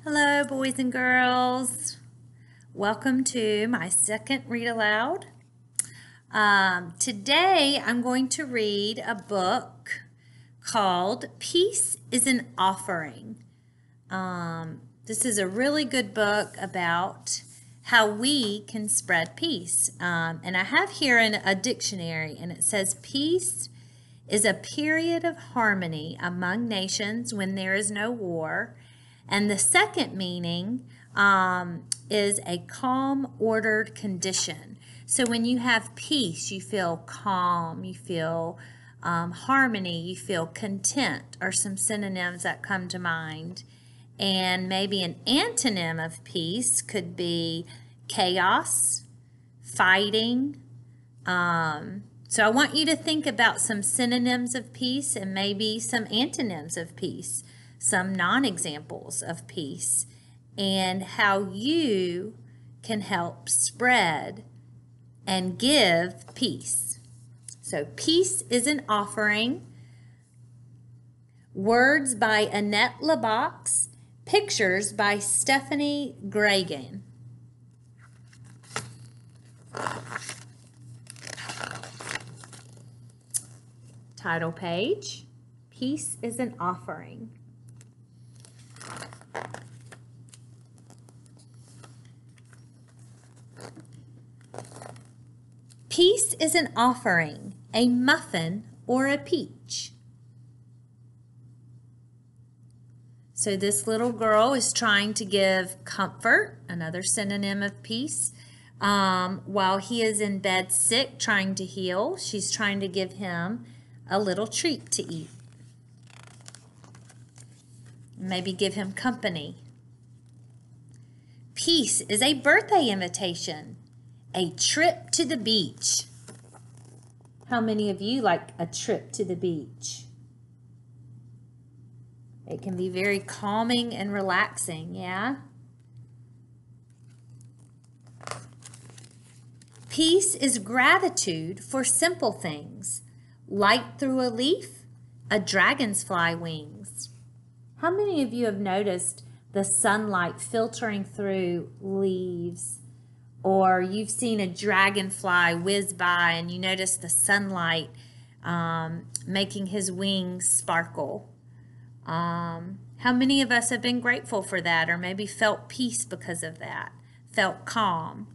Hello, boys and girls. Welcome to my second read aloud. Today I'm going to read a book called Peace is an Offering. This is a really good book about how we can spread peace. And I have here a dictionary, and it says peace is a period of harmony among nations when there is no war. And the second meaning is a calm, ordered condition. So when you have peace, you feel calm, you feel harmony, you feel content, are some synonyms that come to mind. And maybe an antonym of peace could be chaos, fighting. So I want you to think about some synonyms of peace and maybe some antonyms of peace, some non-examples of peace, and how you can help spread and give peace. So Peace is an Offering. Words by Annette LeBox. Pictures by Stephanie Gregan. Title page, Peace is an Offering. Peace is an offering, a muffin or a peach. So this little girl is trying to give comfort, another synonym of peace, while he is in bed sick, trying to heal. She's trying to give him a little treat to eat. Maybe give him company. Peace is a birthday invitation, a trip to the beach. How many of you like a trip to the beach? It can be very calming and relaxing, yeah? Peace is gratitude for simple things. Light through a leaf, a dragon's fly wings. How many of you have noticed the sunlight filtering through leaves? Or you've seen a dragonfly whiz by and you notice the sunlight making his wings sparkle. How many of us have been grateful for that, or maybe felt peace because of that, felt calm?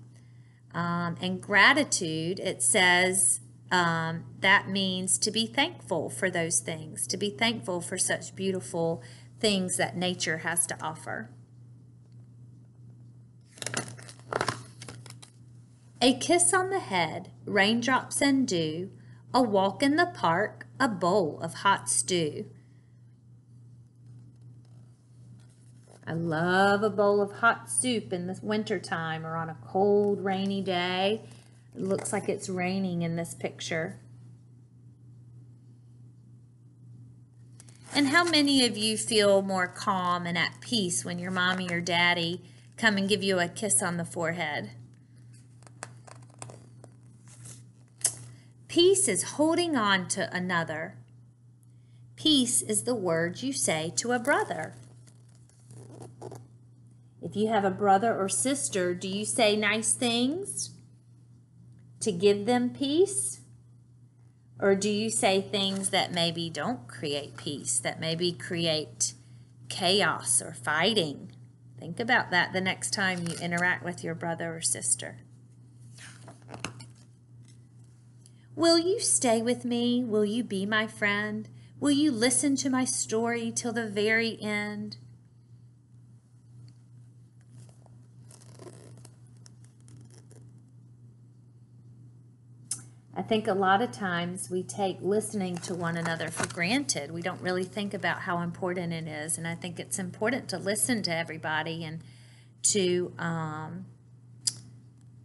And gratitude, it says, that means to be thankful for those things, to be thankful for such beautiful things that nature has to offer. A kiss on the head, raindrops and dew, a walk in the park, a bowl of hot stew. I love a bowl of hot soup in the wintertime or on a cold, rainy day. It looks like it's raining in this picture. And how many of you feel more calm and at peace when your mommy or daddy come and give you a kiss on the forehead? Peace is holding on to another. Peace is the word you say to a brother. If you have a brother or sister, do you say nice things to give them peace? Or do you say things that maybe don't create peace, that maybe create chaos or fighting? Think about that the next time you interact with your brother or sister. Will you stay with me? Will you be my friend? Will you listen to my story till the very end? I think a lot of times we take listening to one another for granted. We don't really think about how important it is. And I think it's important to listen to everybody and to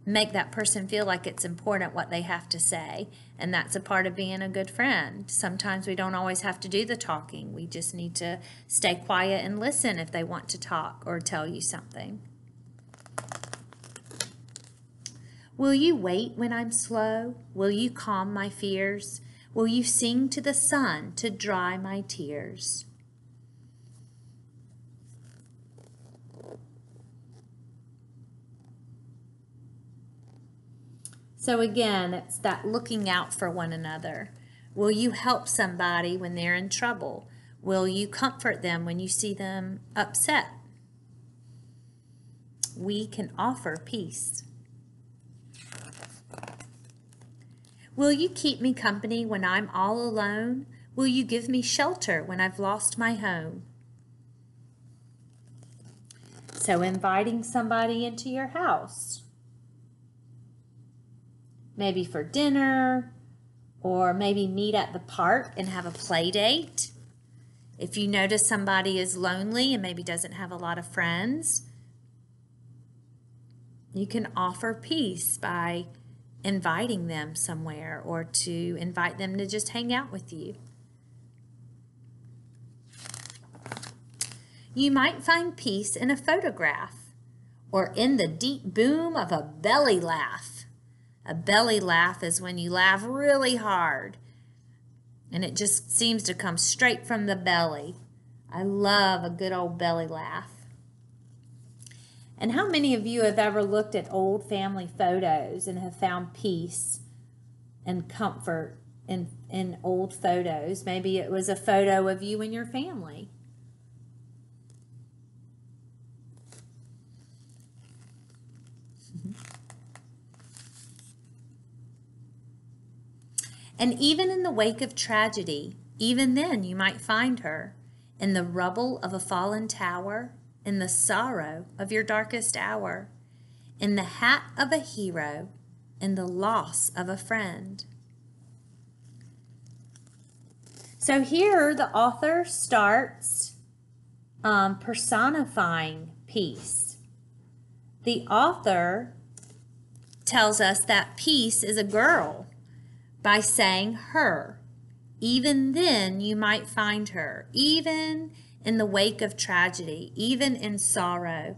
make that person feel like it's important what they have to say. And that's a part of being a good friend. Sometimes we don't always have to do the talking. We just need to stay quiet and listen if they want to talk or tell you something. Will you wait when I'm slow? Will you calm my fears? Will you sing to the sun to dry my tears? So again, it's that looking out for one another. Will you help somebody when they're in trouble? Will you comfort them when you see them upset? We can offer peace. Will you keep me company when I'm all alone? Will you give me shelter when I've lost my home? So inviting somebody into your house, maybe for dinner, or maybe meet at the park and have a play date. If you notice somebody is lonely and maybe doesn't have a lot of friends, you can offer peace by inviting them somewhere or to invite them to just hang out with you. You might find peace in a photograph or in the deep boom of a belly laugh. A belly laugh is when you laugh really hard and it just seems to come straight from the belly. I love a good old belly laugh. And how many of you have ever looked at old family photos and have found peace and comfort in old photos? Maybe it was a photo of you and your family. And even in the wake of tragedy, even then you might find her in the rubble of a fallen tower, in the sorrow of your darkest hour, in the hat of a hero, in the loss of a friend. So here the author starts personifying peace. The author tells us that peace is a girl by saying her. Even then you might find her, even in the wake of tragedy, even in sorrow,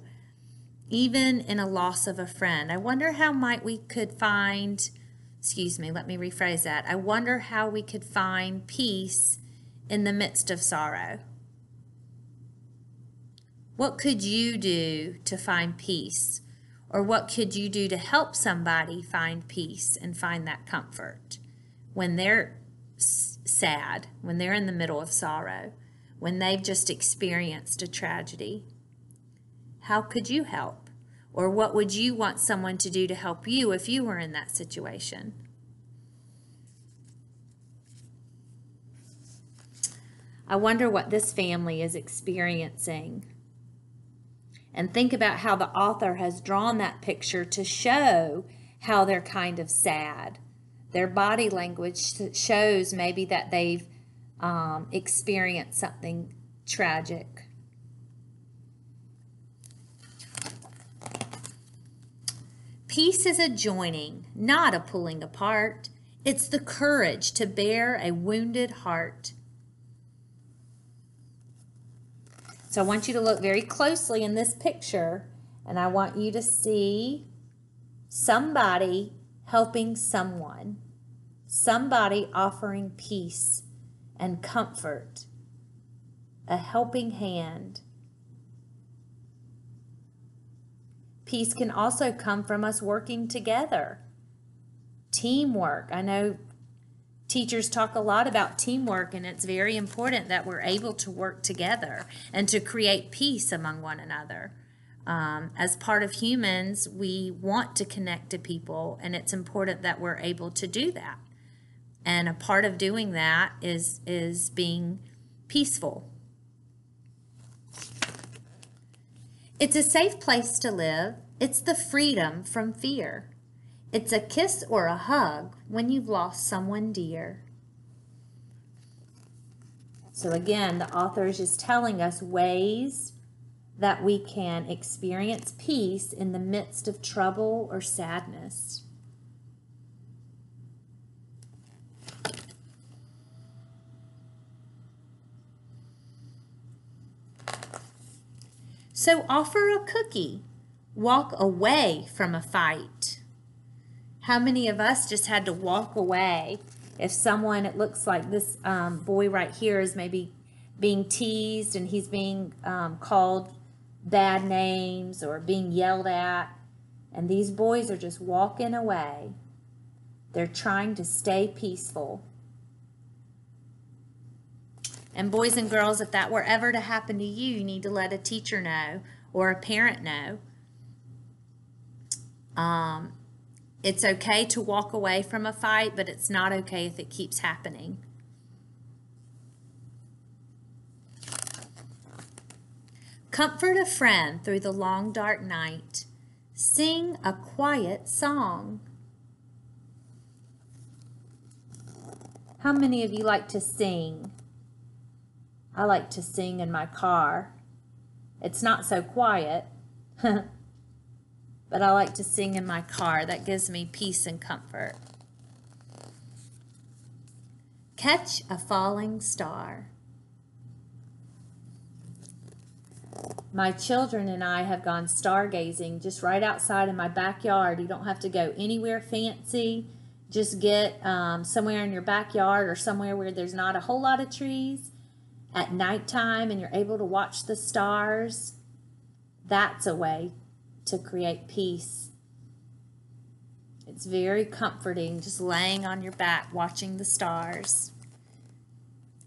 even in a loss of a friend. I wonder how we could find, let me rephrase that. I wonder how we could find peace in the midst of sorrow. What could you do to find peace? Or what could you do to help somebody find peace and find that comfort when they're sad, when they're in the middle of sorrow, when they've just experienced a tragedy? How could you help? Or what would you want someone to do to help you if you were in that situation? I wonder what this family is experiencing. And think about how the author has drawn that picture to show how they're kind of sad. Their body language shows maybe that they've experienced something tragic. Peace is a joining, not a pulling apart. It's the courage to bear a wounded heart. So I want you to look very closely in this picture, and I want you to see somebody helping someone, somebody offering peace and comfort, a helping hand. Peace can also come from us working together. Teamwork. I know teachers talk a lot about teamwork, and it's very important that we're able to work together and to create peace among one another. As part of humans, we want to connect to people, and it's important that we're able to do that. And a part of doing that is being peaceful. It's a safe place to live. It's the freedom from fear. It's a kiss or a hug when you've lost someone dear. So again, the author is just telling us ways that we can experience peace in the midst of trouble or sadness. So offer a cookie. Walk away from a fight. How many of us just had to walk away if someone, it looks like this boy right here is maybe being teased and he's being called bad names or being yelled at, and these boys are just walking away. They're trying to stay peaceful. And boys and girls, if that were ever to happen to you, you need to let a teacher know or a parent know. It's okay to walk away from a fight, but it's not okay if it keeps happening. Comfort a friend through the long dark night. Sing a quiet song. How many of you like to sing? I like to sing in my car. It's not so quiet, but I like to sing in my car. That gives me peace and comfort. Catch a falling star. My children and I have gone stargazing just right outside in my backyard. You don't have to go anywhere fancy. Just get somewhere in your backyard or somewhere where there's not a whole lot of trees at nighttime and you're able to watch the stars. That's a way to create peace. It's very comforting just laying on your back watching the stars.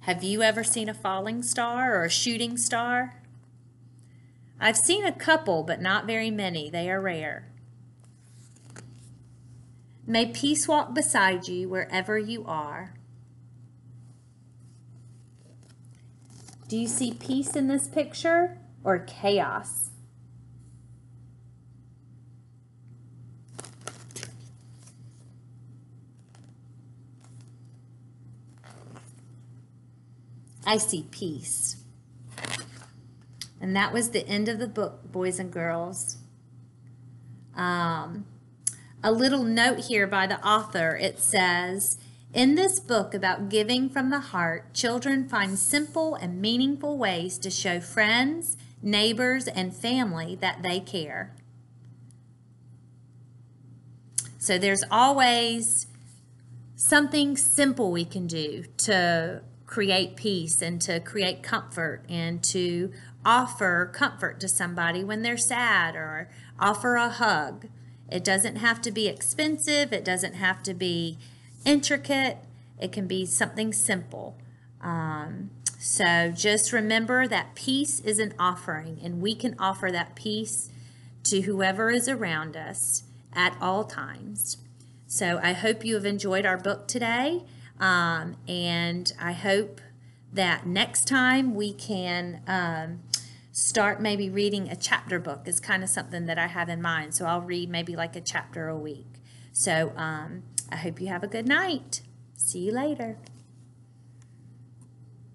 Have you ever seen a falling star or a shooting star? I've seen a couple, but not very many. They are rare. May peace walk beside you wherever you are. Do you see peace in this picture or chaos? I see peace. And that was the end of the book, boys and girls. A little note here by the author. It says, in this book about giving from the heart, children find simple and meaningful ways to show friends, neighbors, and family that they care. So there's always something simple we can do to create peace and to create comfort and to offer comfort to somebody when they're sad or offer a hug. It doesn't have to be expensive. It doesn't have to be intricate. It can be something simple. So just remember that peace is an offering, and we can offer that peace to whoever is around us at all times. So I hope you have enjoyed our book today, and I hope that next time we can start maybe reading a chapter book is kind of something that I have in mind. So I'll read maybe like a chapter a week. So I hope you have a good night. See you later.